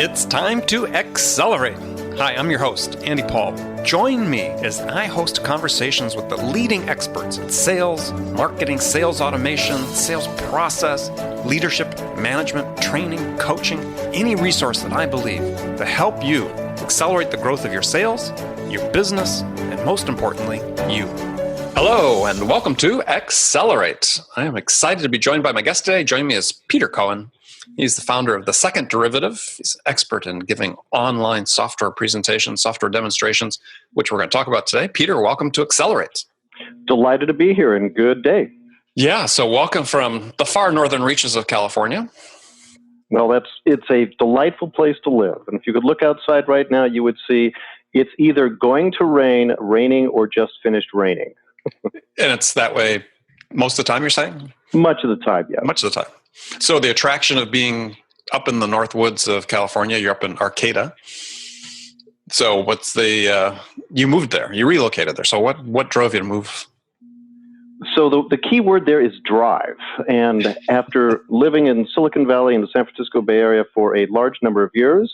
It's time to accelerate. Hi, I'm your host, Andy Paul. Join me as I host conversations with the leading experts in sales, marketing, sales automation, sales process, leadership, management, training, coaching, any resource that I believe to help you accelerate the growth of your sales, your business, and most importantly, you. Hello, and welcome to Accelerate. I am excited to be joined by my guest today. Joining me is Peter Cohan. He's the founder of The Second Derivative. He's an expert in giving online software presentations, software demonstrations, which we're going to talk about today. Peter, welcome to Accelerate. Delighted to be here, and good day. Yeah, so welcome from the far northern reaches of California. Well, it's a delightful place to live. And if you could look outside right now, you would see it's either going to rain, raining, or just finished raining. And it's that way most of the time, you're saying? Much of the time, yeah. Much of the time. So the attraction of being up in the north woods of California, you're up in Arcata. So what's you moved there, you relocated there. So what drove you to move? So the key word there is drive. And after living in Silicon Valley and the San Francisco Bay Area for a large number of years,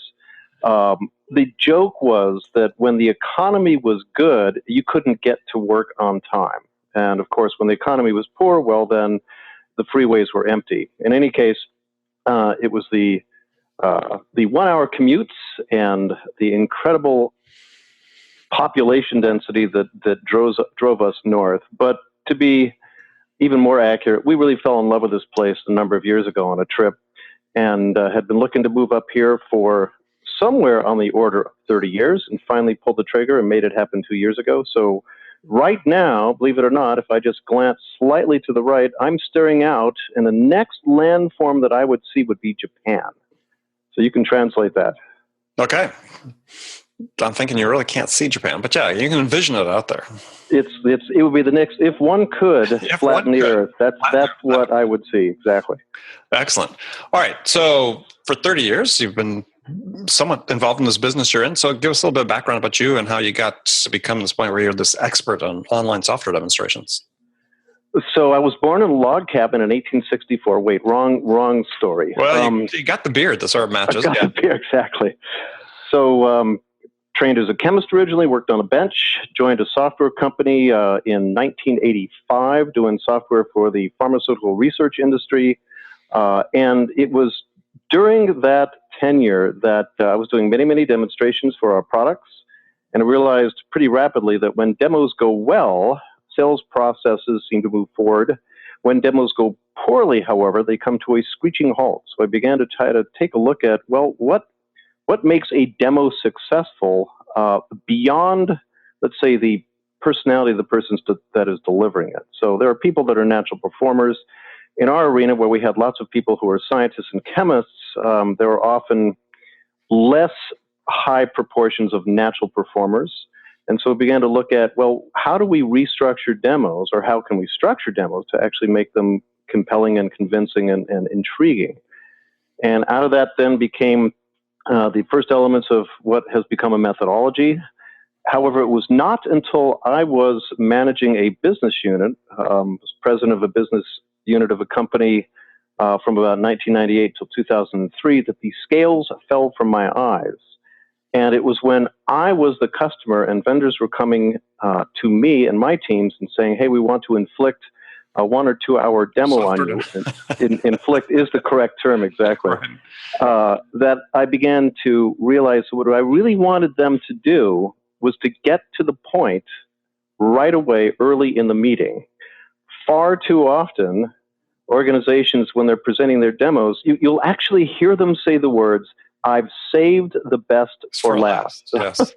the joke was that when the economy was good, you couldn't get to work on time. And of course, when the economy was poor, well, then the freeways were empty. In any case, it was the 1 hour commutes and the incredible population density that drove us north. But to be even more accurate, we really fell in love with this place a number of years ago on a trip, and had been looking to move up here for somewhere on the order of 30 years, and finally pulled the trigger and made it happen 2 years ago. So right now, believe it or not, if I just glance slightly to the right, I'm staring out, and the next landform that I would see would be Japan. So you can translate that. Okay. I'm thinking you really can't see Japan, but yeah, you can envision it out there. It would be the next, if one could flatten the earth, that's what I would see, exactly. Excellent. All right, so for 30 years, you've been somewhat involved in this business you're in. So give us a little bit of background about you and how you got to become this point where you're this expert on online software demonstrations. So I was born in a log cabin in 1864. Wait, wrong story. Well, you got the beard that sort of matches. I got the beard, exactly. So trained as a chemist originally, worked on a bench, joined a software company in 1985 doing software for the pharmaceutical research industry. And it was during that tenure that I was doing many, many demonstrations for our products, and I realized pretty rapidly that when demos go well, sales processes seem to move forward. When demos go poorly, however, they come to a screeching halt. So I began to try to take a look at, well, what makes a demo successful beyond, let's say, the personality of the person that is delivering it. So there are people that are natural performers. In our arena, where we had lots of people who are scientists and chemists, there were often less high proportions of natural performers. And so we began to look at, well, how do we restructure demos, or how can we structure demos to actually make them compelling and convincing and intriguing? And out of that then became the first elements of what has become a methodology. However, it was not until I was managing a business unit, was president of a business unit of a company from about 1998 till 2003, that the scales fell from my eyes. And it was when I was the customer and vendors were coming to me and my teams and saying, hey, we want to inflict a 1 or 2 hour demo on you. Inflict is the correct term, exactly. That I began to realize what I really wanted them to do was to get to the point right away, early in the meeting. Far too often, organizations, when they're presenting their demos, you'll actually hear them say the words, I've saved the best for last. Yes.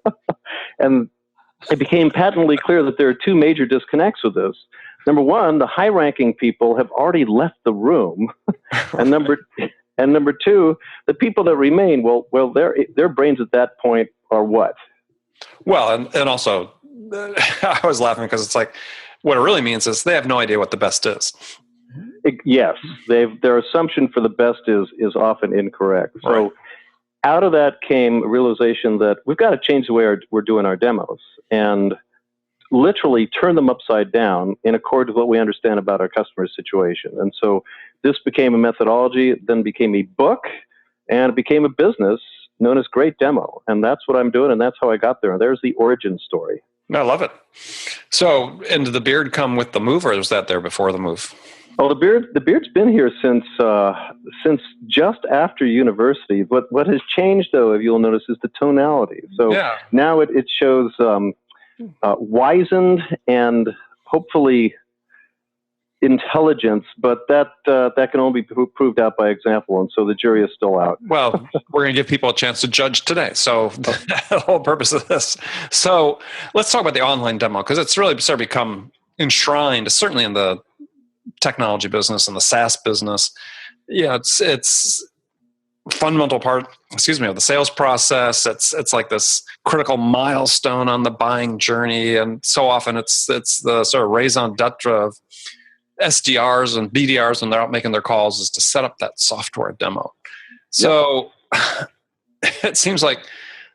And it became patently clear that there are two major disconnects with this. Number one, the high-ranking people have already left the room. and number two, the people that remain, well, their brains at that point are what? Well, and also, I was laughing because it's like, what it really means is they have no idea what the best is. Yes, their assumption for the best is often incorrect. So right. Out of that came a realization that we've got to change the way we're doing our demos and literally turn them upside down in accord with what we understand about our customer's situation. And so this became a methodology, then became a book, and it became a business known as Great Demo. And that's what I'm doing, and that's how I got there. And there's the origin story. I love it. So, and did the beard come with the move, or was that there before the move? Oh, the beard's been here since just after university. What has changed, though, if you'll notice, is the tonality. So now it shows wizened and hopefully intelligence, but that can only be proved out by example, and so the jury is still out. Well, we're going to give people a chance to judge today, so the whole purpose of this. So let's talk about the online demo, because it's really sort of become enshrined, certainly in the technology business and the SaaS business. Yeah, it's fundamental part, of the sales process. It's like this critical milestone on the buying journey, and so often it's the sort of raison d'etre of SDRs and BDRs when they're out making their calls, is to set up that software demo. So it seems like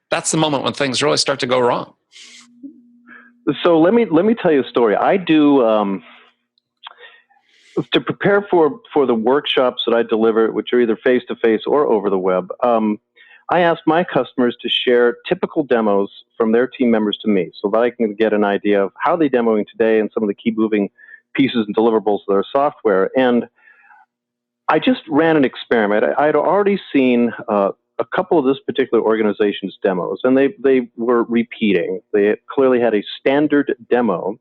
that's the moment when things really start to go wrong. So let me tell you a story. I do to prepare for the workshops that I deliver, which are either face to face or over the web. I ask my customers to share typical demos from their team members to me, so that I can get an idea of how they're demoing today and some of the key moving pieces and deliverables of their software. And I just ran an experiment. I had already seen a couple of this particular organization's demos, and they were repeating. They clearly had a standard demo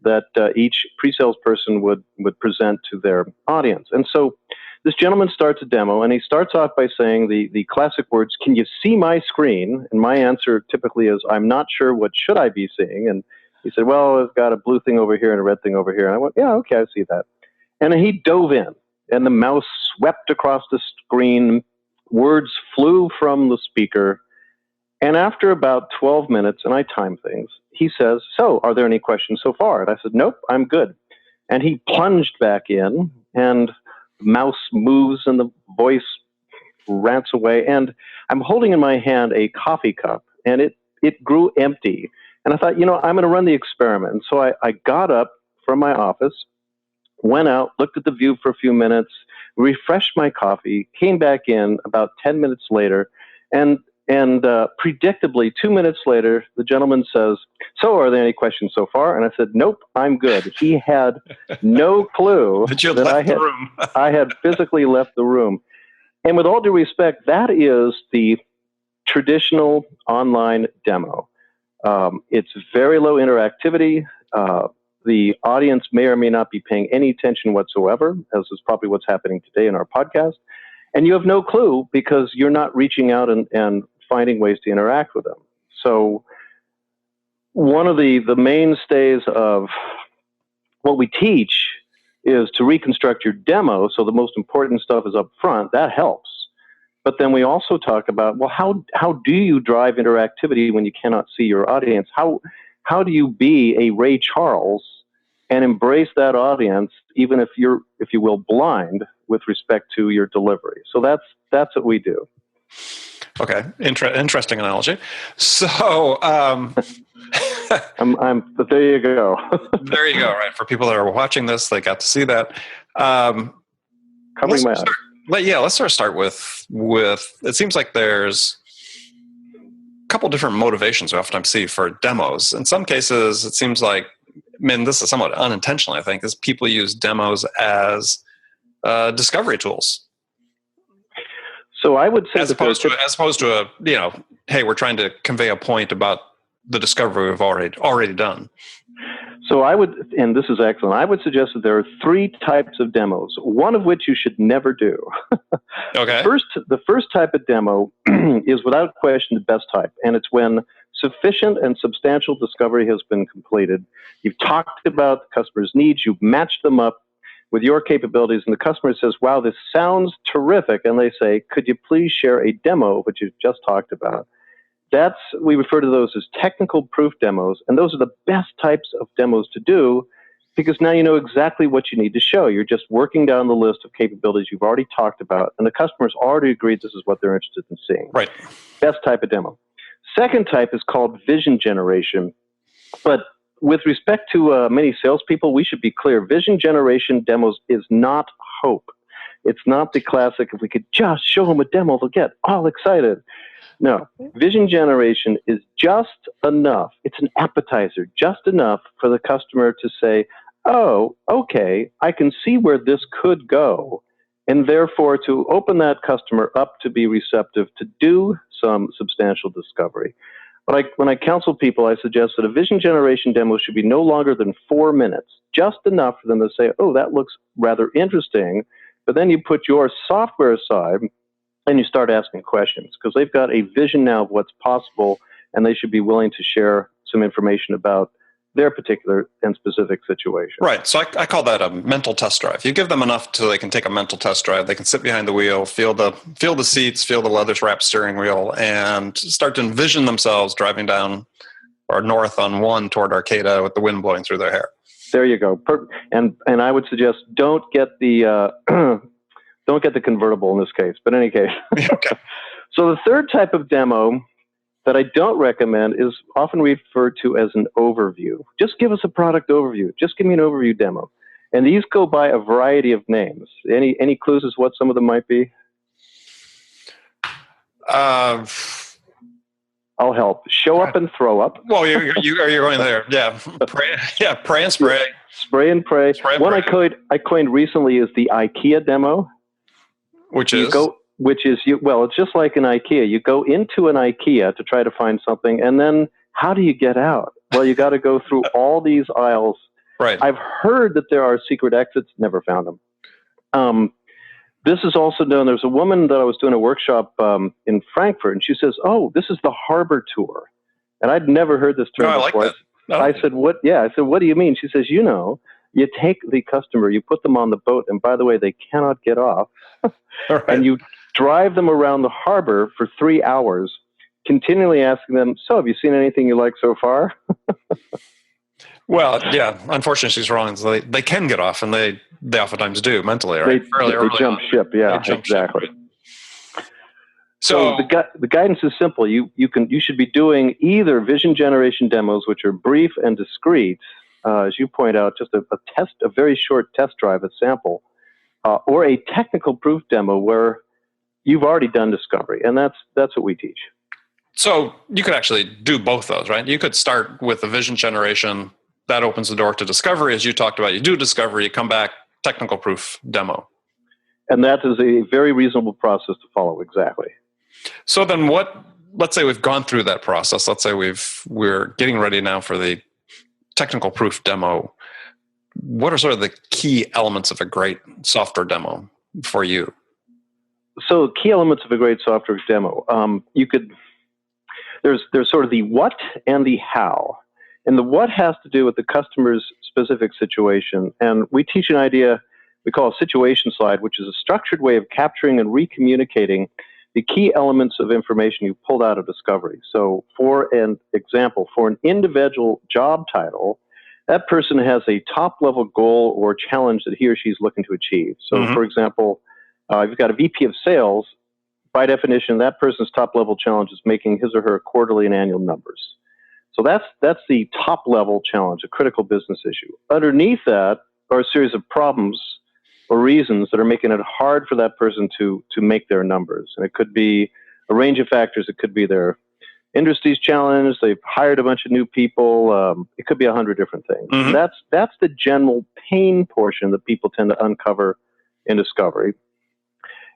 that each pre-sales person would present to their audience. And so this gentleman starts a demo, and he starts off by saying the classic words, "Can you see my screen?" And my answer typically is, "I'm not sure, what should I be seeing?" And he said, "Well, I've got a blue thing over here and a red thing over here." And I went, "Yeah, okay, I see that." And then he dove in, and the mouse swept across the screen. Words flew from the speaker. And after about 12 minutes, and I time things, he says, "So, are there any questions so far?" And I said, "Nope, I'm good." And he plunged back in, and the mouse moves and the voice rants away. And I'm holding in my hand a coffee cup, and it grew empty. And I thought, I'm going to run the experiment. So I got up from my office, went out, looked at the view for a few minutes, refreshed my coffee, came back in about 10 minutes later, and predictably 2 minutes later, the gentleman says, "So, are there any questions so far?" And I said, "Nope, I'm good." He had no clue that I had physically left the room. And with all due respect, that is the traditional online demo. It's very low interactivity. The audience may or may not be paying any attention whatsoever, as is probably what's happening today in our podcast. And you have no clue because you're not reaching out and finding ways to interact with them. So one of the mainstays of what we teach is to reconstruct your demo, so the most important stuff is up front. That helps. But then we also talk about, well, how do you drive interactivity when you cannot see your audience? How do you be a Ray Charles and embrace that audience, even if you're, if you will, blind with respect to your delivery? So that's what we do. Okay, interesting analogy. So, but there you go. There you go. Right, for people that are watching this, they got to see that. Covering my eyes. Let's sort of start with. It seems like there's a couple different motivations we oftentimes see for demos. In some cases, it seems like, this is somewhat unintentional, I think, is people use demos as discovery tools. So I would say, as opposed to a, hey, we're trying to convey a point about the discovery we've already done. So I would, and this is excellent, I would suggest that there are 3 types of demos, one of which you should never do. Okay. The first type of demo is without question the best type, and it's when sufficient and substantial discovery has been completed. You've talked about the customer's needs, you've matched them up with your capabilities, and the customer says, "Wow, this sounds terrific," and they say, "Could you please share a demo of what you've just talked about?" We refer to those as technical proof demos, and those are the best types of demos to do because now you know exactly what you need to show. You're just working down the list of capabilities you've already talked about, and the customer's already agreed this is what they're interested in seeing. Right. Best type of demo. Second type is called vision generation, but with respect to many salespeople, we should be clear. Vision generation demos is not hope. It's not the classic, if we could just show them a demo, they'll get all excited. No, vision generation is just enough. It's an appetizer, just enough for the customer to say, oh, okay, I can see where this could go. And therefore, to open that customer up to be receptive to do some substantial discovery. When I counsel people, I suggest that a vision generation demo should be no longer than 4 minutes, just enough for them to say, oh, that looks rather interesting. But then you put your software aside and you start asking questions, because they've got a vision now of what's possible, and they should be willing to share some information about their particular and specific situation. Right. So I call that a mental test drive. You give them enough so they can take a mental test drive. They can sit behind the wheel, feel the seats, feel the leather wrapped steering wheel, and start to envision themselves driving down or north on 1 toward Arcata with the wind blowing through their hair. There you go. And I would suggest don't get the don't get the convertible in this case. But in any case, okay. So the third type of demo that I don't recommend is often referred to as an overview. Just give us a product overview. Just give me an overview demo. And these go by a variety of names. Any clues as what some of them might be? I'll help. Show up and throw up. Well, you're going there. Yeah. Pray and spray. Spray and pray. One I coined recently is the IKEA demo. Which is? It's just like an IKEA. You go into an IKEA to try to find something, and then how do you get out? Well, you got to go through all these aisles. Right. I've heard that there are secret exits, never found them. This is also known, there's a woman that I was doing a workshop in Frankfurt, and she says, oh, this is the harbor tour. And I'd never heard this term before. Like that. I said, what? Yeah, I said, what do you mean? She says, you take the customer, you put them on the boat, and by the way, they cannot get off. Right. And you drive them around the harbor for 3 hours, continually asking them, so have you seen anything you like so far? Well, yeah, unfortunately she's wrong. So they can get off, and they oftentimes do mentally, right? They jump ship, yeah, exactly. So the guidance is simple. You should be doing either vision generation demos, which are brief and discrete, as you point out, just a very short test drive, a sample, or a technical proof demo where you've already done discovery, and that's what we teach. So you could actually do both those, right? You could start with the vision generation. That opens the door to discovery, as you talked about. You do discovery, you come back, technical proof demo. And that is a very reasonable process to follow, exactly. So then let's say we've gone through that process. Let's say we're getting ready now for the technical proof demo. What are sort of the key elements of a great software demo for you? So key elements of a great software demo. There's sort of the what and the how. And the what has to do with the customer's specific situation. And we teach an idea we call a situation slide, which is a structured way of capturing and recommunicating the key elements of information you pulled out of discovery. So for an example, for an individual job title, that person has a top-level goal or challenge that he or she is looking to achieve. So for example, if you've got a VP of sales, by definition, that person's top-level challenge is making his or her quarterly and annual numbers. So that's the top-level challenge, a critical business issue. Underneath that are a series of problems or reasons that are making it hard for that person to make their numbers. And it could be a range of factors. It could be their industry's challenge. They've hired a bunch of new people. It could be 100 different things. Mm-hmm. That's the general pain portion that people tend to uncover in discovery.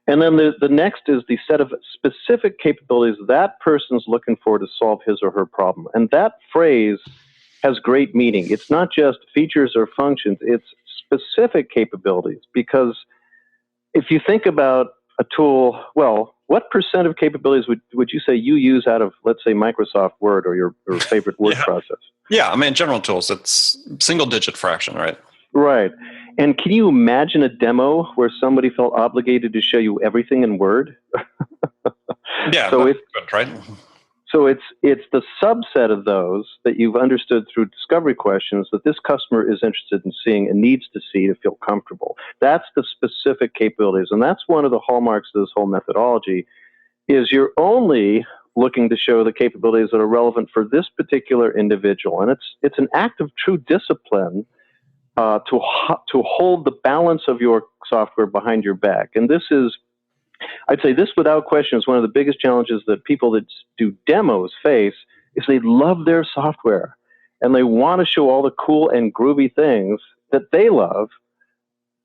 And then the next is the set of specific capabilities that person's looking for to solve his or her problem. And that phrase has great meaning. It's not just features or functions. It's specific capabilities. Because if you think about a tool, well, what percent of capabilities would you say you use out of, let's say, Microsoft Word or your favorite word process? Yeah, I mean, general tools, it's single-digit fraction, right? Right. And can you imagine a demo where somebody felt obligated to show you everything in Word? Yeah, so it's good, right? So it's the subset of those that you've understood through discovery questions that this customer is interested in seeing and needs to see to feel comfortable. That's the specific capabilities. And that's one of the hallmarks of this whole methodology is you're only looking to show the capabilities that are relevant for this particular individual. And it's an act of true discipline to hold the balance of your software behind your back. And this is, I'd say, this without question is one of the biggest challenges that people that do demos face. Is they love their software and they want to show all the cool and groovy things that they love,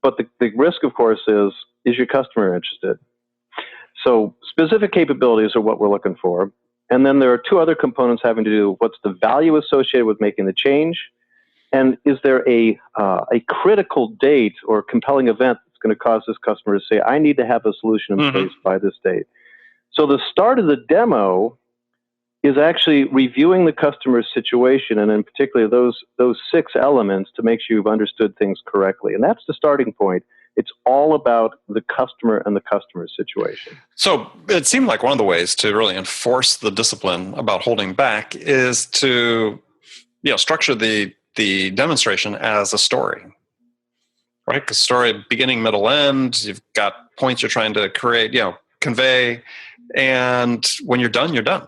but the risk, of course, is your customer interested? So specific capabilities are what we're looking for. And then there are two other components having to do with what's the value associated with making the change, and is there a critical date or compelling event that's going to cause this customer to say, I need to have a solution in place by this date. So the start of the demo is actually reviewing the customer's situation, and in particular those 6 elements to make sure you've understood things correctly. And that's the starting point. It's all about the customer and the customer's situation. So it seemed like one of the ways to really enforce the discipline about holding back is to, structure the demonstration as a story, right? Because story, beginning, middle, end. You've got points you're trying to create, convey, and when you're done, you're done.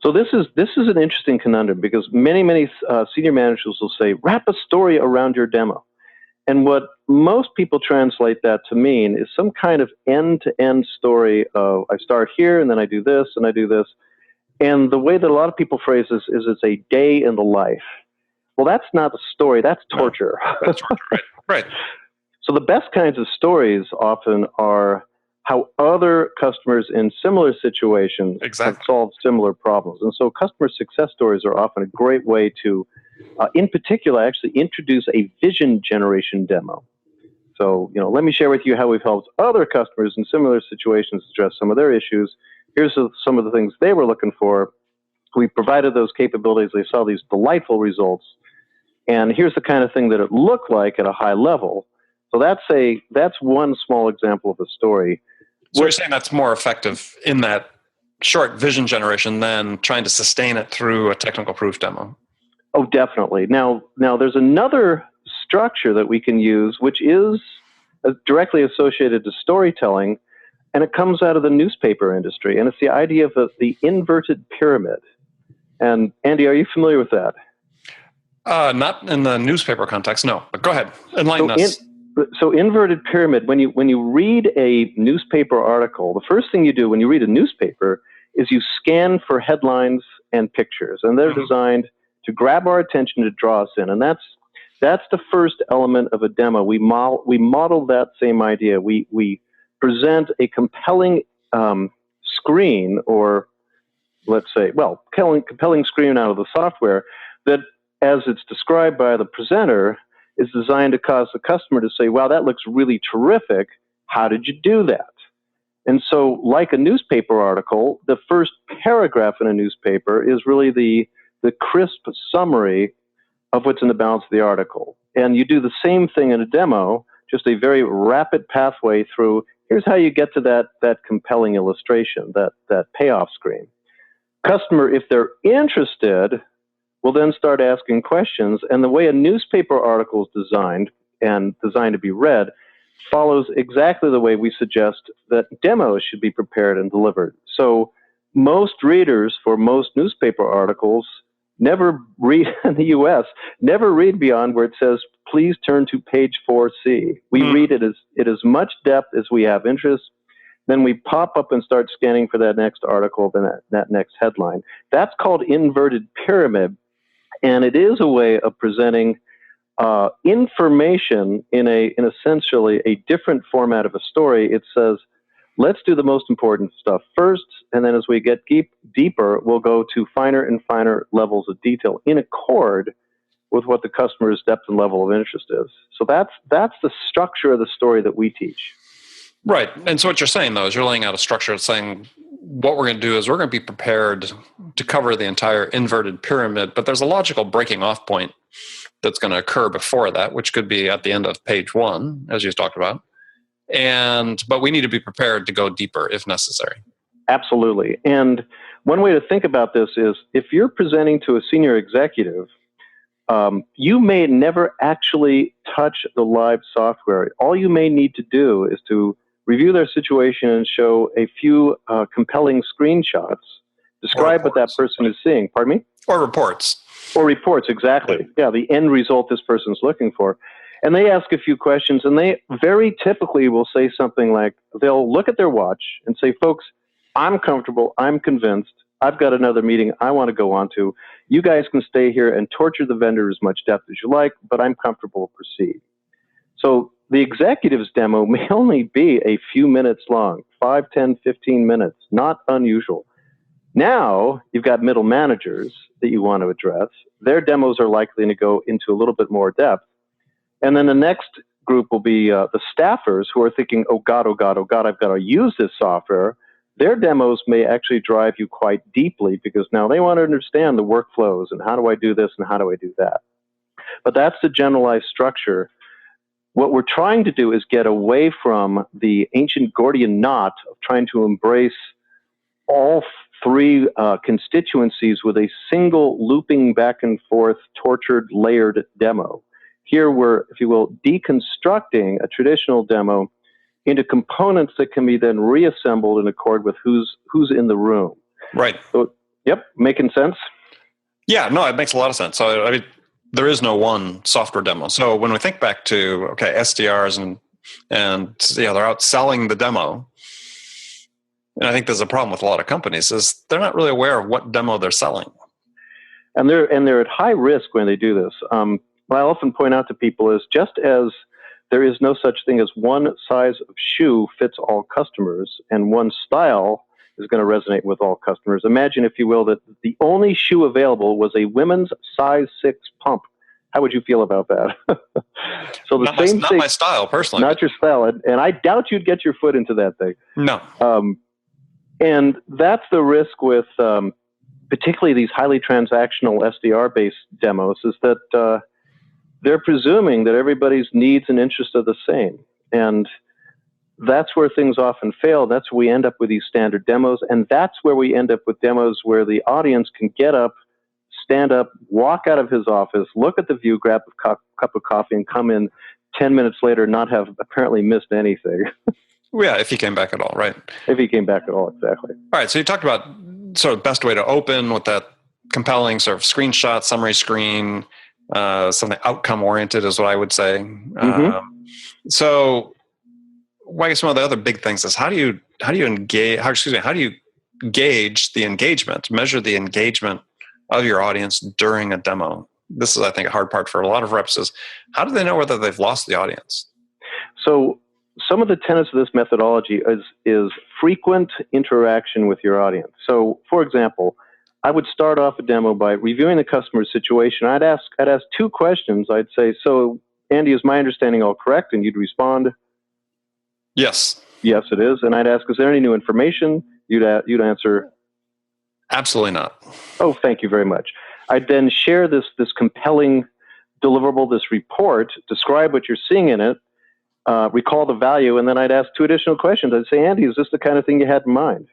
So this is an interesting conundrum, because many senior managers will say, wrap a story around your demo. And what most people translate that to mean is some kind of end-to-end story of, I start here, and then I do this, and I do this. And the way that a lot of people phrase this is it's a day in the life. Well, that's not a story, that's torture. No, that's torture, right. So the best kinds of stories often are how other customers in similar situations have solved similar problems. And so customer success stories are often a great way to, in particular, actually introduce a vision generation demo. So, let me share with you how we've helped other customers in similar situations address some of their issues. Here's some of the things they were looking for. We provided those capabilities. They saw these delightful results. And here's the kind of thing that it looked like at a high level. So that's one small example of a story. So you're saying that's more effective in that short vision generation than trying to sustain it through a technical proof demo? Oh, definitely. Now there's another structure that we can use, which is directly associated to storytelling, and it comes out of the newspaper industry, and it's the idea of the inverted pyramid. And Andy, are you familiar with that? Not in the newspaper context, no. But go ahead, enlighten us. So inverted pyramid, when you read a newspaper article, the first thing you do when you read a newspaper is you scan for headlines and pictures, and they're designed to grab our attention, to draw us in. And that's the first element of a demo. We model that same idea. We present a compelling screen, or let's say, compelling screen out of the software that, as it's described by the presenter, is designed to cause the customer to say, wow, that looks really terrific. How did you do that? And so, like a newspaper article, the first paragraph in a newspaper is really the crisp summary of what's in the balance of the article. And you do the same thing in a demo, just a very rapid pathway through, here's how you get to that compelling illustration, that payoff screen. Customer, if they're interested, will then start asking questions, and the way a newspaper article is designed to be read follows exactly the way we suggest that demos should be prepared and delivered. So most readers for most newspaper articles never read, in the U.S., never read beyond where it says, please turn to page 4C. We read it as much depth as we have interest. Then we pop up and start scanning for that next article, then that next headline. That's called inverted pyramid. And it is a way of presenting information in essentially a different format of a story. It says, let's do the most important stuff first, and then as we get deeper, we'll go to finer and finer levels of detail in accord with what the customer's depth and level of interest is. So that's the structure of the story that we teach. Right. And so what you're saying, though, is you're laying out a structure saying what we're going to do is we're going to be prepared to cover the entire inverted pyramid, but there's a logical breaking off point that's going to occur before that, which could be at the end of page 1, as you talked about. But we need to be prepared to go deeper if necessary. Absolutely. And one way to think about this is if you're presenting to a senior executive, you may never actually touch the live software. All you may need to do is to review their situation and show a few compelling screenshots, describe what that person is seeing. Pardon me? Or reports. Or reports, exactly. Yeah, the end result this person's looking for. And they ask a few questions, and they very typically will say something like, they'll look at their watch and say, folks, I'm comfortable, I'm convinced, I've got another meeting I want to go on to. You guys can stay here and torture the vendor as much depth as you like, but I'm comfortable to proceed. So the executive's demo may only be a few minutes long, 5, 10, 15 minutes, not unusual. Now you've got middle managers that you want to address. Their demos are likely to go into a little bit more depth. And then the next group will be the staffers who are thinking, oh God, I've got to use this software. Their demos may actually drive you quite deeply because now they want to understand the workflows and how do I do this and how do I do that. But that's the generalized structure. What we're trying to do is get away from the ancient Gordian knot of trying to embrace all three constituencies with a single looping back and forth, tortured, layered demo. Here we're, if you will, deconstructing a traditional demo into components that can be then reassembled in accord with who's in the room. Right. So, yep, making sense? Yeah, no, it makes a lot of sense. So, I mean, there is no one software demo. So when we think back to, okay, SDRs and they're out selling the demo, and I think there's a problem with a lot of companies is they're not really aware of what demo they're selling. And they're at high risk when they do this. What I often point out to people is just as there is no such thing as one size of shoe fits all customers and one style is going to resonate with all customers. Imagine, if you will, that the only shoe available was a women's size 6 pump. How would you feel about that? So the same thing, not my style personally. Not your style. And I doubt you'd get your foot into that thing. No. And that's the risk with particularly these highly transactional SDR-based demos is that they're presuming that everybody's needs and interests are the same. And that's where things often fail. That's where we end up with these standard demos. And that's where we end up with demos where the audience can get up, stand up, walk out of his office, look at the view, grab a cup of coffee, and come in 10 minutes later, not have apparently missed anything. Yeah, if he came back at all, right? If he came back at all, exactly. All right, so you talked about sort of best way to open with that compelling sort of screenshot, summary screen, something outcome-oriented is what I would say. Mm-hmm. So I guess one of the other big things is how do you gauge the engagement, measure the engagement of your audience during a demo? This is, I think, a hard part for a lot of reps is how do they know whether they've lost the audience? So some of the tenets of this methodology is frequent interaction with your audience. So, for example, I would start off a demo by reviewing the customer's situation. I'd ask 2 questions. I'd say, so, Andy, is my understanding all correct? And you'd respond, yes. Yes, it is. And I'd ask, is there any new information? You'd answer, absolutely not. Oh, thank you very much. I'd then share this compelling deliverable, this report, describe what you're seeing in it, recall the value, and then I'd ask 2 additional questions. I'd say, Andy, is this the kind of thing you had in mind?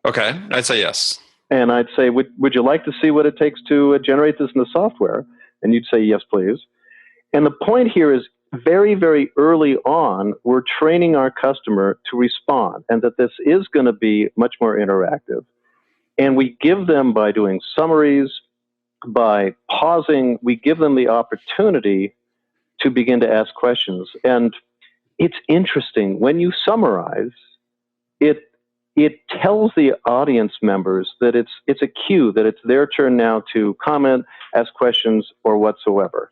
Okay, I'd say yes. And I'd say, would you like to see what it takes to generate this in the software? And you'd say, yes, please. And the point here is very, very early on, we're training our customer to respond and that this is going to be much more interactive. And we give them, by doing summaries, by pausing, we give them the opportunity to begin to ask questions. And it's interesting, when you summarize, it tells the audience members that it's a cue, that it's their turn now to comment, ask questions, or whatsoever.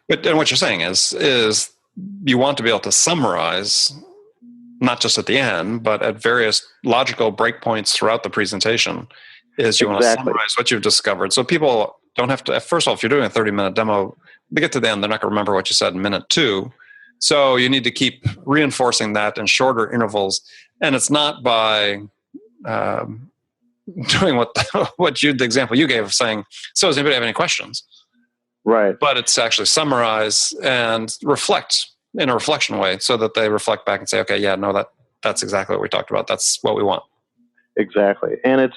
And what you're saying is you want to be able to summarize, not just at the end, but at various logical breakpoints throughout the presentation, is you want to summarize what you've discovered. So people don't have to, first of all, if you're doing a 30-minute demo, to get to the end, they're not going to remember what you said in minute 2. So you need to keep reinforcing that in shorter intervals. And it's not by doing the example you gave of saying, so does anybody have any questions? Right. But it's actually summarize and reflect in a reflection way so that they reflect back and say, okay, yeah, no, that's exactly what we talked about. That's what we want. Exactly. And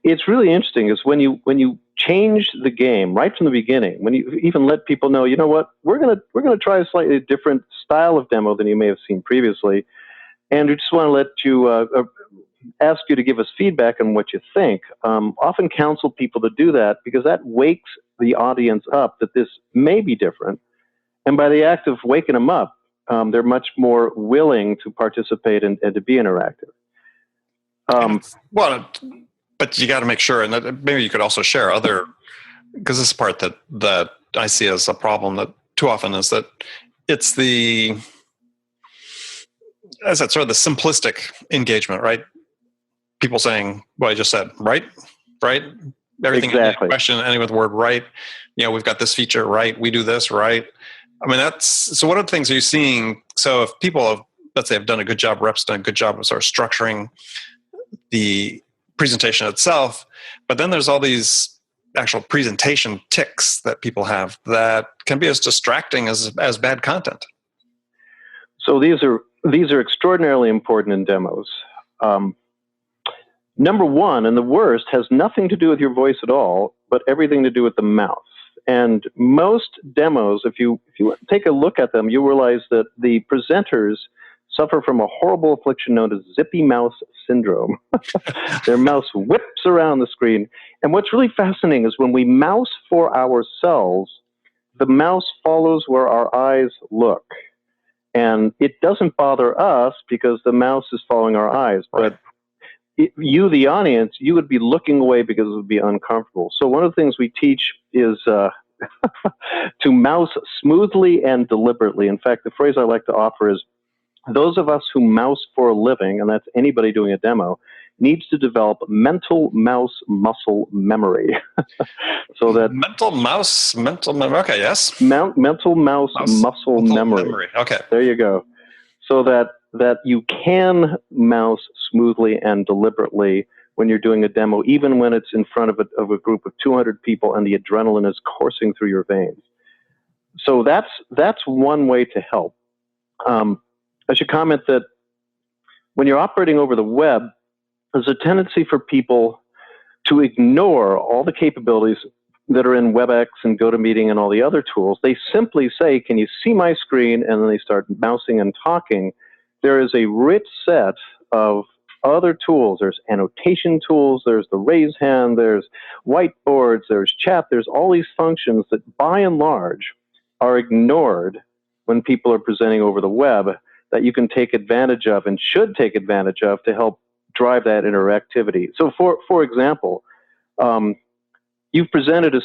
it's really interesting is when you change the game right from the beginning, when you even let people know, you know what, we're gonna try a slightly different style of demo than you may have seen previously, and we just want to let you ask you to give us feedback on what you think, often counsel people to do that because that wakes the audience up that this may be different. And by the act of waking them up, they're much more willing to participate and to be interactive. Well, but you got to make sure, and that maybe you could also share other, because this is part that I see as a problem that too often is that it's as that sort of the simplistic engagement, right? People saying, well, I just said, right? Everything exactly. in question, ending with the word right. We've got this feature, right? We do this, right? I mean, so what other things are you seeing? So if people let's say, have done a good job, reps done a good job of sort of structuring the presentation itself, but then there's all these actual presentation tics that people have that can be as distracting as bad content. So these are extraordinarily important in demos. Number one, and the worst, has nothing to do with your voice at all, but everything to do with the mouth. And most demos, if you take a look at them, you realize that the presenters suffer from a horrible affliction known as zippy mouth syndrome. Their mouse whips around the screen. And what's really fascinating is when we mouse for ourselves, the mouse follows where our eyes look. And it doesn't bother us because the mouse is following our eyes. Right. But you, the audience, you would be looking away because it would be uncomfortable. So one of the things we teach is to mouse smoothly and deliberately. In fact, the phrase I like to offer is, those of us who mouse for a living, and that's anybody doing a demo, needs to develop mental mouse muscle memory. So that mental memory. Okay, yes. Mental mouse muscle memory. Okay. There you go. So that you can mouse smoothly and deliberately when you're doing a demo, even when it's in front of a group of 200 people and the adrenaline is coursing through your veins. So that's one way to help. I should comment that when you're operating over the web, there's a tendency for people to ignore all the capabilities that are in WebEx and GoToMeeting and all the other tools. They simply say, can you see my screen? And then they start mousing and talking. There is a rich set of other tools. There's annotation tools, there's the raise hand, there's whiteboards, there's chat, there's all these functions that by and large are ignored when people are presenting over the web that you can take advantage of and should take advantage of to help drive that interactivity. So for example, you've presented a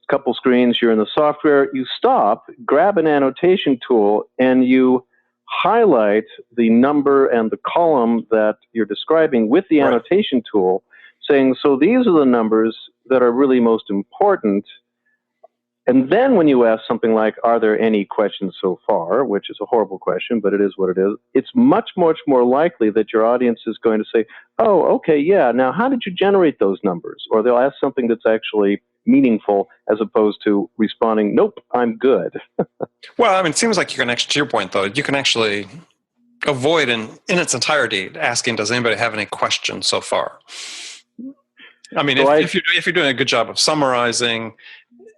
couple screens, you're in the software, you stop, grab an annotation tool, and you highlight the number and the column that you're describing with the annotation tool, saying, so these are the numbers that are really most important. And then when you ask something like, are there any questions so far, which is a horrible question, but it is what it is, it's much, much more likely that your audience is going to say, oh, okay, yeah, now how did you generate those numbers? Or they'll ask something that's actually meaningful as opposed to responding, nope, I'm good. Well, I mean, it seems like you can actually, to your point though, you can actually avoid in its entirety asking, does anybody have any questions so far? I mean, so if you're doing a good job of summarizing,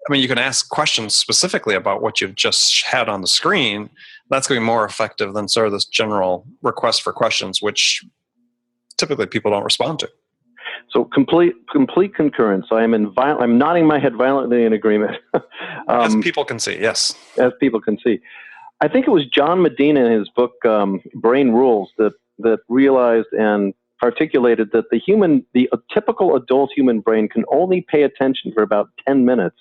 I mean, you can ask questions specifically about what you've just had on the screen. That's going to be more effective than sort of this general request for questions, which typically people don't respond to. So complete concurrence. I'm nodding my head violently in agreement. As people can see, yes. As people can see. I think it was John Medina in his book, Brain Rules, that realized and articulated that the typical adult human brain can only pay attention for about 10 minutes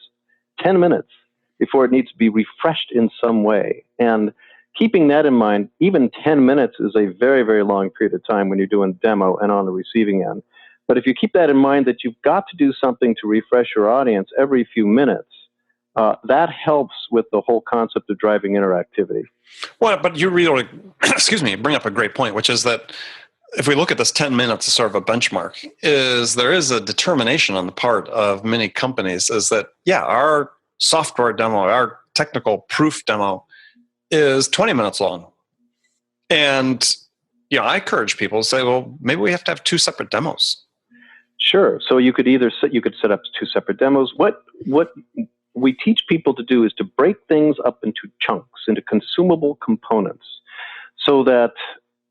before it needs to be refreshed in some way. And keeping that in mind, even 10 minutes is a very, very long period of time when you're doing demo and on the receiving end. But if you keep that in mind that you've got to do something to refresh your audience every few minutes, that helps with the whole concept of driving interactivity. Well, but you really, bring up a great point, which is that if we look at this 10 minutes as sort of a benchmark, there is a determination on the part of many companies is that, yeah, our software demo, our technical proof demo is 20 minutes long. And, I encourage people to say, well, maybe we have to have two separate demos. Sure. So you could set up two separate demos. What we teach people to do is to break things up into chunks, into consumable components, so that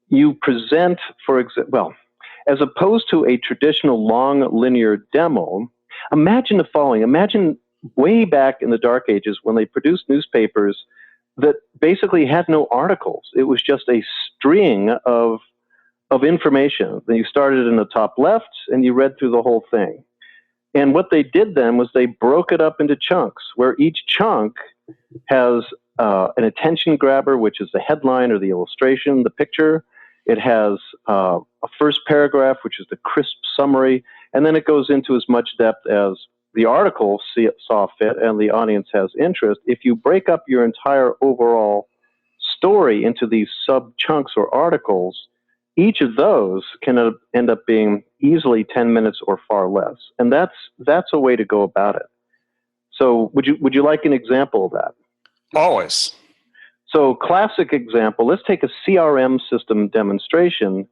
you present, for example, as opposed to a traditional long linear demo, imagine the following. Imagine way back in the dark ages when they produced newspapers that basically had no articles. It was just a string of information. Then you started in the top left and you read through the whole thing. And what they did then was they broke it up into chunks, where each chunk has an attention grabber, which is the headline or the illustration, the picture. It has a first paragraph, which is the crisp summary, and then it goes into as much depth as the article saw fit and the audience has interest. If you break up your entire overall story into these sub-chunks or articles, each of those can end up being easily 10 minutes or far less. And that's a way to go about it. So would you like an example of that? Always. So classic example, let's take a CRM system demonstration.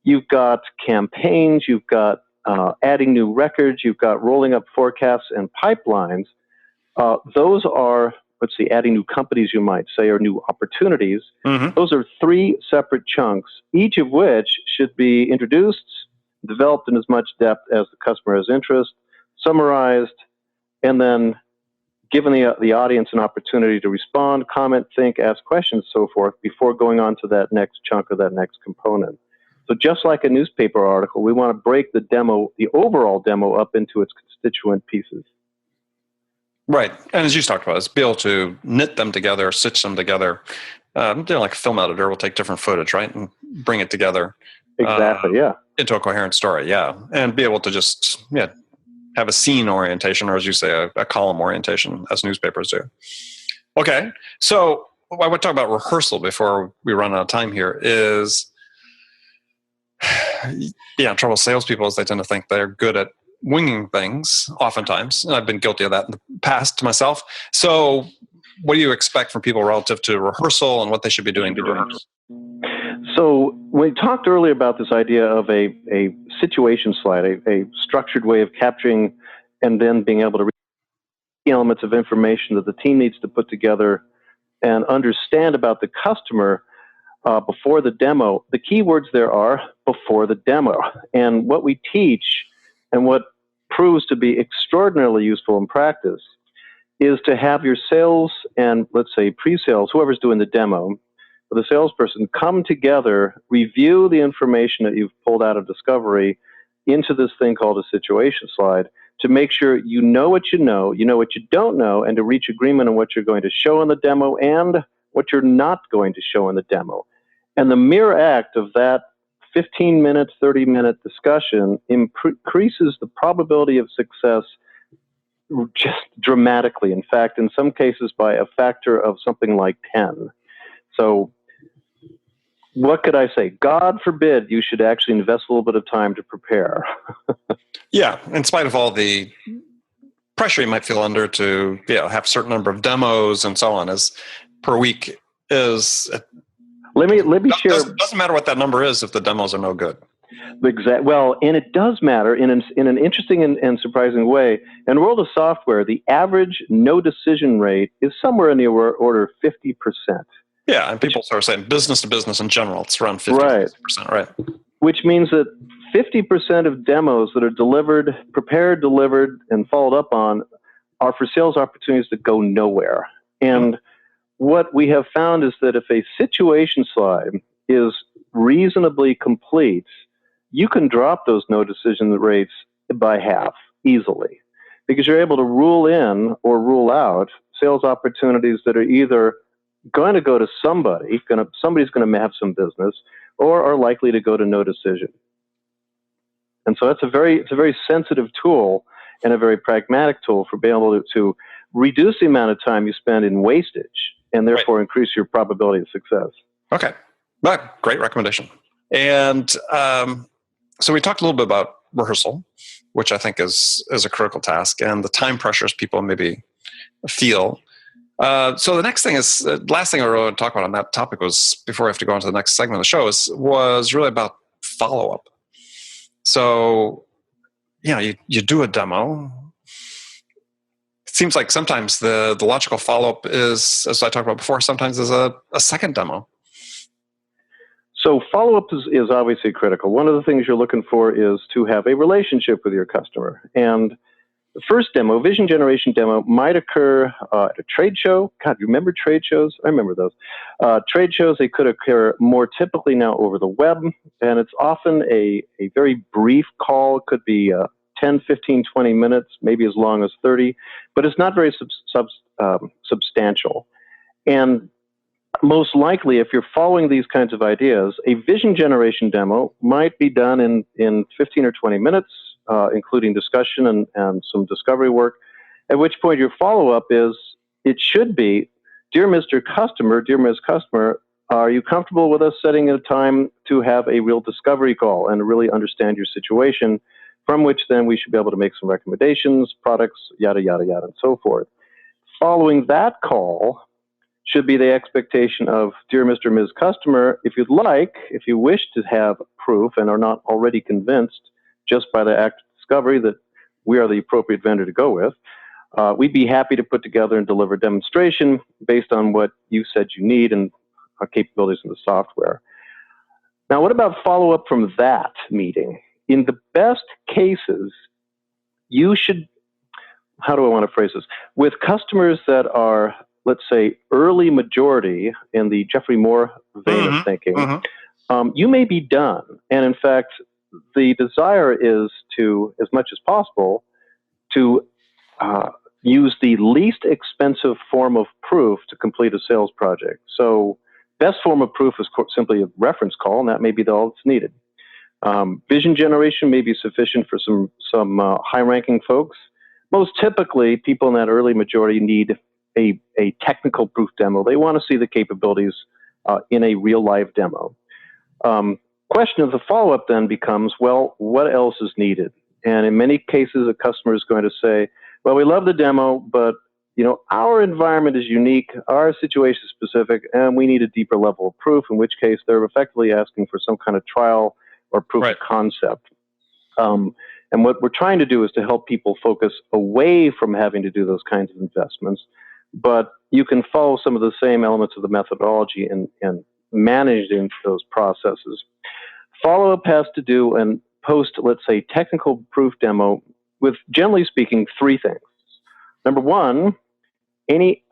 You've got campaigns, you've got adding new records, you've got rolling up forecasts and pipelines. Those are, let's see, adding new companies, you might say, or new opportunities. Mm-hmm. Those are three separate chunks, each of which should be introduced, developed in as much depth as the customer has interest, summarized, and then given the audience an opportunity to respond, comment, think, ask questions, so forth, before going on to that next chunk or that next component. So just like a newspaper article, we want to break the overall demo up into its constituent pieces. Right. And as you talked about, is be able to knit them together, stitch them together. Like a film editor will take different footage, right, and bring it together. Exactly, yeah. Into a coherent story, yeah. And be able to just, have a scene orientation, or as you say, a column orientation, as newspapers do. Okay. So I would talk about rehearsal before we run out of time here is, trouble salespeople is they tend to think they're good at winging things oftentimes. And I've been guilty of that in the past myself. So what do you expect from people relative to rehearsal and what they should be doing to rehearse? So we talked earlier about this idea of a situation slide, a structured way of capturing and then being able to read the elements of information that the team needs to put together and understand about the customer before the demo. The key words there are before the demo. And what we teach and what proves to be extraordinarily useful in practice is to have your sales and, let's say, pre-sales, whoever's doing the demo, the salesperson, come together, review the information that you've pulled out of discovery into this thing called a situation slide to make sure you know what you know what you don't know, and to reach agreement on what you're going to show in the demo and what you're not going to show in the demo. And the mere act of that 15-minute, 30-minute discussion increases the probability of success just dramatically. In fact, in some cases by a factor of something like 10. So what could I say? God forbid you should actually invest a little bit of time to prepare. Yeah, in spite of all the pressure you might feel under to have a certain number of demos and so on, as per week is. Let me share. Doesn't matter what that number is if the demos are no good. Well, and it does matter in an interesting and surprising way. In the world of software, the average no decision rate is somewhere in the order of 50%. Yeah, and people are saying business to business in general, it's around 50%, right? Which means that 50% of demos that are prepared, delivered, and followed up on are for sales opportunities that go nowhere. And what we have found is that if a situation slide is reasonably complete, you can drop those no decision rates by half easily, because you're able to rule in or rule out sales opportunities that are either going to go to somebody's going to have some business, or are likely to go to no decision. And so it's a very sensitive tool and a very pragmatic tool for being able to reduce the amount of time you spend in wastage and therefore increase your probability of success. Okay. But great recommendation. And so we talked a little bit about rehearsal, which I think is a critical task, and the time pressures people maybe feel. So the next thing is, last thing I really want to talk about on that topic was, before we have to go on to the next segment of the show, was really about follow-up. So, you do a demo. It seems like sometimes the logical follow-up is, as I talked about before, sometimes is a second demo. So follow-up is obviously critical. One of the things you're looking for is to have a relationship with your customer. And the first demo, vision generation demo, might occur at a trade show. God, you remember trade shows? I remember those. Trade shows, they could occur more typically now over the web, and it's often a very brief call. It could be 10, 15, 20 minutes, maybe as long as 30, but it's not very substantial. And most likely, if you're following these kinds of ideas, a vision generation demo might be done in 15 or 20 minutes, including discussion and some discovery work, at which point your follow-up is, it should be, dear Mr. Customer, dear Ms. Customer, are you comfortable with us setting a time to have a real discovery call and really understand your situation, from which then we should be able to make some recommendations, products, yada, yada, yada, and so forth. Following that call should be the expectation of, dear Mr. and Ms. Customer, if you'd like, if you wish to have proof and are not already convinced just by the act of discovery that we are the appropriate vendor to go with, we'd be happy to put together and deliver a demonstration based on what you said you need and our capabilities in the software. Now, what about follow-up from that meeting? In the best cases, you should, how do I want to phrase this? With customers that are, let's say, early majority in the Jeffrey Moore vein of thinking, you may be done. And in fact, the desire is to, as much as possible, to use the least expensive form of proof to complete a sales project. So best form of proof is simply a reference call, and that may be all that's needed. Vision generation may be sufficient for some high-ranking folks. Most typically, people in that early majority need a technical proof demo. They want to see the capabilities in a real-life demo. Question of the follow-up then becomes, well, what else is needed? And in many cases, a customer is going to say, well, we love the demo, but our environment is unique, our situation is specific, and we need a deeper level of proof, in which case they're effectively asking for some kind of trial or proof of concept. And what we're trying to do is to help people focus away from having to do those kinds of investments, but you can follow some of the same elements of the methodology and manage those processes. Follow-up has to do and post, let's say, technical proof demo with, generally speaking, three things. Number one, any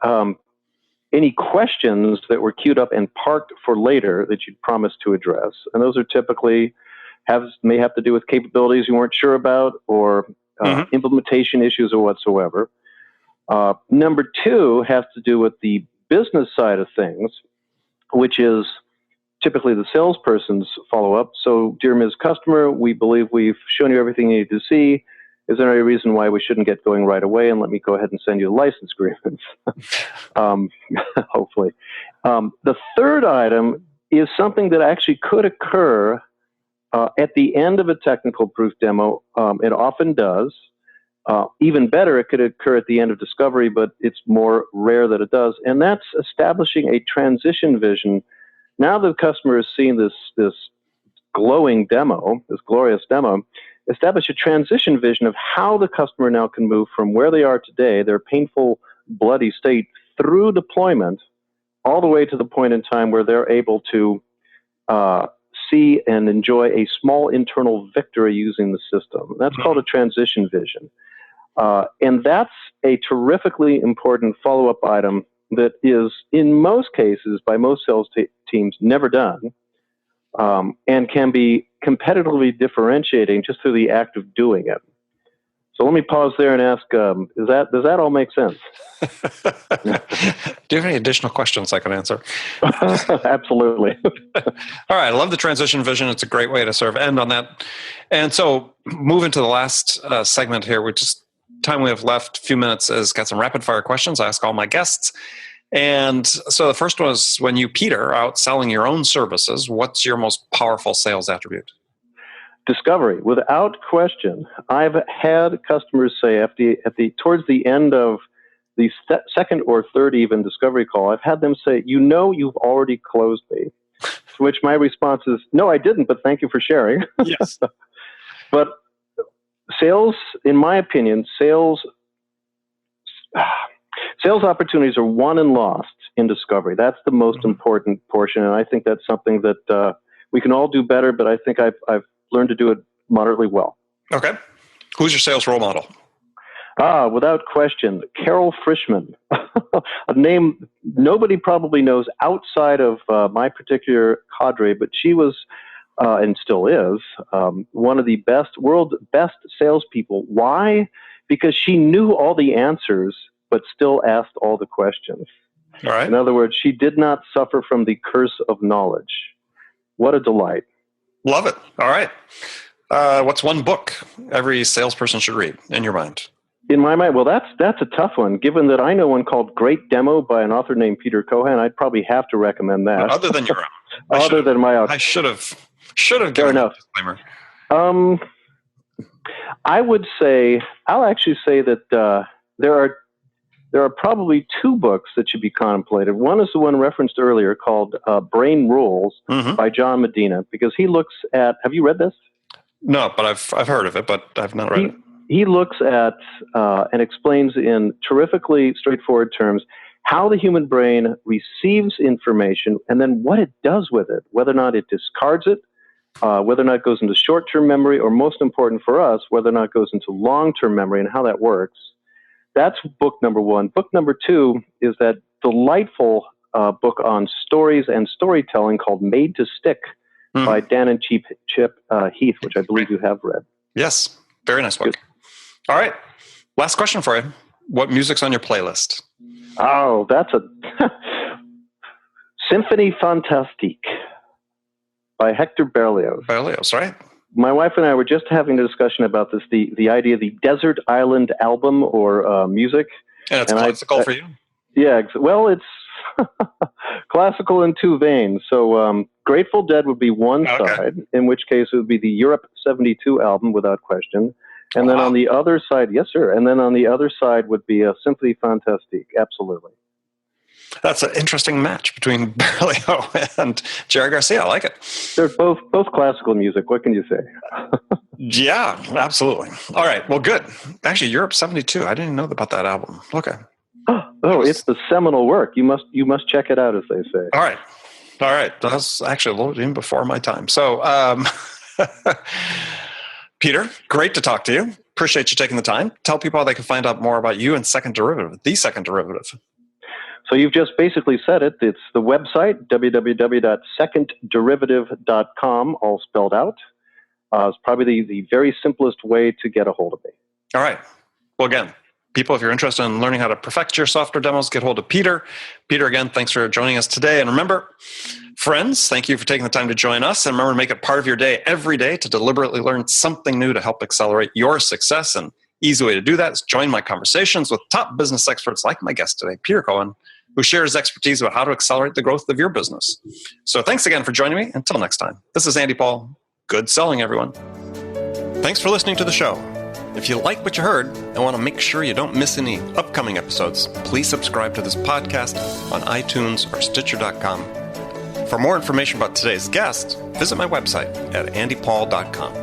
questions that were queued up and parked for later that you'd promised to address, and those are typically may have to do with capabilities you weren't sure about or implementation issues or whatsoever. Number two has to do with the business side of things, which is typically the salesperson's follow-up. So, dear Ms. Customer, we believe we've shown you everything you need to see. Is there any reason why we shouldn't get going right away? And let me go ahead and send you the license agreements, hopefully. The third item is something that actually could occur at the end of a technical proof demo. It often does. Even better, it could occur at the end of discovery, but it's more rare that it does. And that's establishing a transition vision. Now the customer has seen this glowing demo, this glorious demo, establish a transition vision of how the customer now can move from where they are today, their painful, bloody state, through deployment, all the way to the point in time where they're able to see and enjoy a small internal victory using the system. That's called a transition vision. And that's a terrifically important follow-up item that is, in most cases, by most sales teams, never done, and can be competitively differentiating just through the act of doing it. So let me pause there and ask, does that all make sense? Do you have any additional questions I can answer? Absolutely. All right. I love the transition vision. It's a great way to sort of end on that. And so moving to the last segment here, which is time we have left, a few minutes, has got some rapid fire questions I ask all my guests. And so the first one is, when you, Peter, are out selling your own services, what's your most powerful sales attribute? Discovery, without question. I've had customers say towards the end of the second or third even discovery call, I've had them say, you've already closed me. To which my response is, no, I didn't, but thank you for sharing. Yes. But sales, in my opinion, sales opportunities are won and lost in discovery. That's the most important portion, and I think that's something that We can all do better, but I think I've learned to do it moderately well. Okay. Who's your sales role model? Without question, Carol Frischman, a name nobody probably knows outside of my particular cadre, but she was, and still is, one of the world's best salespeople. Why? Because she knew all the answers, but still asked all the questions. All right. In other words, she did not suffer from the curse of knowledge. What a delight. Love it. All right. What's one book every salesperson should read in your mind? In my mind, well, that's a tough one. Given that I know one called Great Demo by an author named Peter Cohan, I'd probably have to recommend that. Well, other than your own. Other than my own. I should have given a disclaimer. I'll actually say that there are probably two books that should be contemplated. One is the one referenced earlier called Brain Rules by John Medina, because he looks at, have you read this? No, but I've heard of it, but I've not read it. He looks at and explains in terrifically straightforward terms how the human brain receives information and then what it does with it, whether or not it discards it, whether or not it goes into short-term memory, or most important for us, whether or not it goes into long-term memory and how that works. That's book number one. Book number two is that delightful book on stories and storytelling called Made to Stick by Dan and Chip Heath, which I believe you have read. Yes. Very nice book. Good. All right. Last question for you. What music's on your playlist? Oh, that's a Symphonie Fantastique by Hector Berlioz. Berlioz, right? My wife and I were just having a discussion about this, the idea of the Desert Island album or music. And it's classical for you? Yeah, well, it's classical in two veins. So Grateful Dead would be one side, in which case it would be the Europe 72 album, without question. And then on the other side, yes, sir. And then on the other side would be a Symphonie Fantastique. Absolutely. That's an interesting match between Berlioz and Jerry Garcia. I like it. They're both classical music. What can you say? Yeah, absolutely. All right. Well, good. Actually, Europe 72. I didn't know about that album. Okay. Oh, it's the seminal work. You must check it out, as they say. All right. That was actually a little bit even before my time. So, Peter, great to talk to you. Appreciate you taking the time. Tell people how they can find out more about you and Second Derivative, the Second Derivative. So you've just basically said it. It's the website, www.secondderivative.com, all spelled out. It's probably the very simplest way to get a hold of me. All right. Well, again, people, if you're interested in learning how to perfect your software demos, get hold of Peter. Peter, again, thanks for joining us today. And remember, friends, thank you for taking the time to join us. And remember to make it part of your day every day to deliberately learn something new to help accelerate your success. And easy way to do that is join my conversations with top business experts like my guest today, Peter Cohan, who shares expertise about how to accelerate the growth of your business. So thanks again for joining me. Until next time, this is Andy Paul. Good selling, everyone. Thanks for listening to the show. If you like what you heard and want to make sure you don't miss any upcoming episodes, please subscribe to this podcast on iTunes or Stitcher.com. For more information about today's guest, visit my website at andypaul.com.